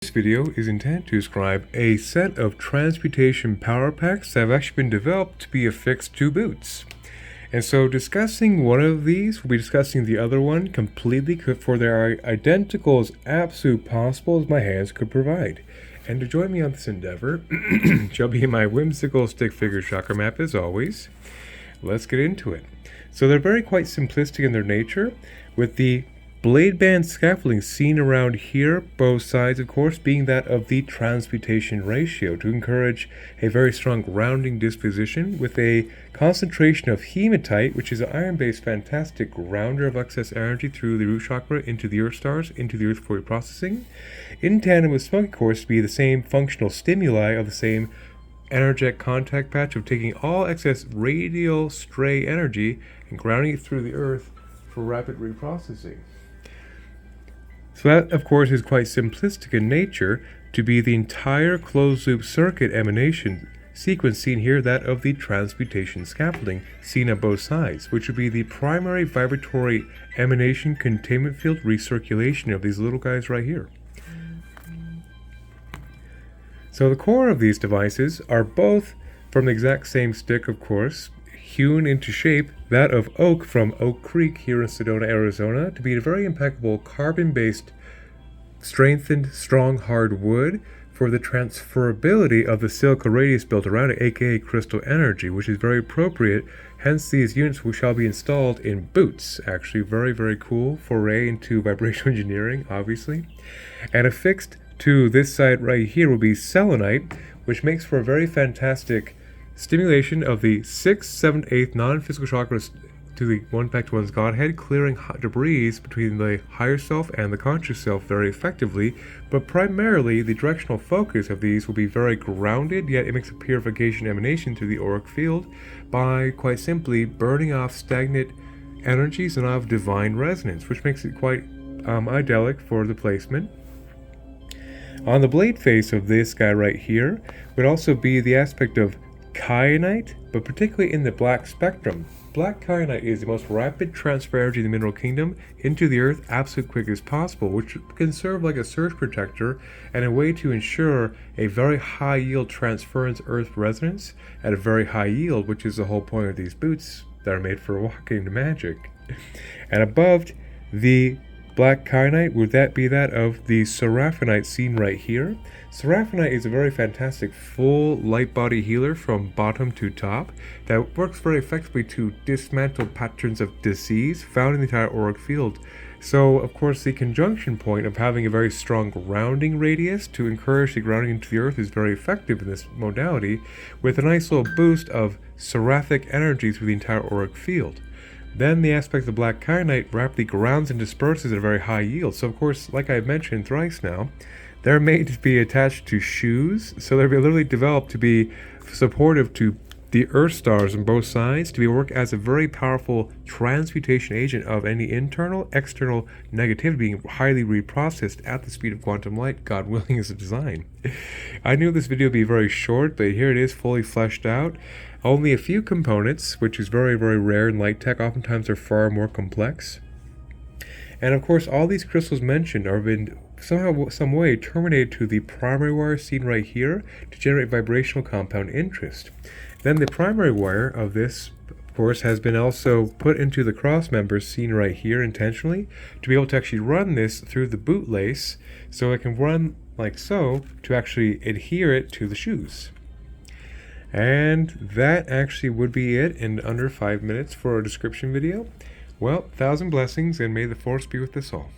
This video is intended to describe a set of transmutation power packs that have actually been developed to be affixed to boots. And so discussing one of these, we'll be discussing the other one completely, for they are identical as absolute possible as my hands could provide. And to join me on this endeavor shall be my whimsical stick figure chakra map as always. Let's get into it. So they're very quite simplistic in their nature, with the blade band scaffolding seen around here, both sides of course being that of the transmutation ratio to encourage a very strong grounding disposition, with a concentration of hematite, which is an iron-based fantastic grounder of excess energy through the root chakra into the earth stars, into the earth for processing, in tandem with smoke of course to be the same functional stimuli of the same energetic contact patch of taking all excess radial stray energy and grounding it through the earth for rapid reprocessing. So that, of course, is quite simplistic in nature to be the entire closed-loop circuit emanation sequence seen here, that of the transmutation scaffolding seen on both sides, which would be the primary vibratory emanation containment field recirculation of these little guys right here. So the core of these devices are both from the exact same stick, of course, hewn into shape, that of oak from Oak Creek here in Sedona, Arizona, to be a very impeccable carbon-based, strengthened, strong, hard wood for the transferability of the silica radius built around it, aka crystal energy, which is very appropriate. Hence, these units shall be installed in boots. Actually, very, very cool foray into vibrational engineering, obviously. And affixed to this side right here will be selenite, which makes for a very fantastic stimulation of the 6th, 7th, 8th non-physical chakras to the one back to one's Godhead, clearing debris between the higher self and the conscious self very effectively, but primarily the directional focus of these will be very grounded, yet it makes a purification emanation through the auric field by quite simply burning off stagnant energies and of divine resonance, which makes it quite idyllic for the placement. On the blade face of this guy right here would also be the aspect of kyanite, but particularly in the black spectrum. Black kyanite is the most rapid transfer energy in the mineral kingdom into the earth absolutely quick as possible, which can serve like a surge protector and a way to ensure a very high yield transference earth resonance at a very high yield, which is the whole point of these boots that are made for walking magic. And above the black kyanite, would that be that of the seraphinite seen right here? Seraphinite is a very fantastic full light body healer from bottom to top that works very effectively to dismantle patterns of disease found in the entire auric field. So, of course, the conjunction point of having a very strong grounding radius to encourage the grounding into the earth is very effective in this modality, with a nice little boost of seraphic energy through the entire auric field. Then the aspect of the black kyanite rapidly grounds and disperses at a very high yield. So of course, like I've mentioned thrice now, they're made to be attached to shoes. So they're literally developed to be supportive to the earth stars on both sides, to work as a very powerful transmutation agent of any internal, external negativity being highly reprocessed at the speed of quantum light, God willing, is the design. I knew this video would be very short, but here it is fully fleshed out. Only a few components, which is very, very rare in light tech. Oftentimes they're far more complex. And of course, all these crystals mentioned are been somehow, some way terminated to the primary wire seen right here to generate vibrational compound interest. Then the primary wire of this, of course, has been also put into the cross members seen right here intentionally to be able to actually run this through the boot lace, so it can run like so to actually adhere it to the shoes. And that actually would be it in under 5 minutes for a description video. Well, 1,000 blessings, and may the force be with us all.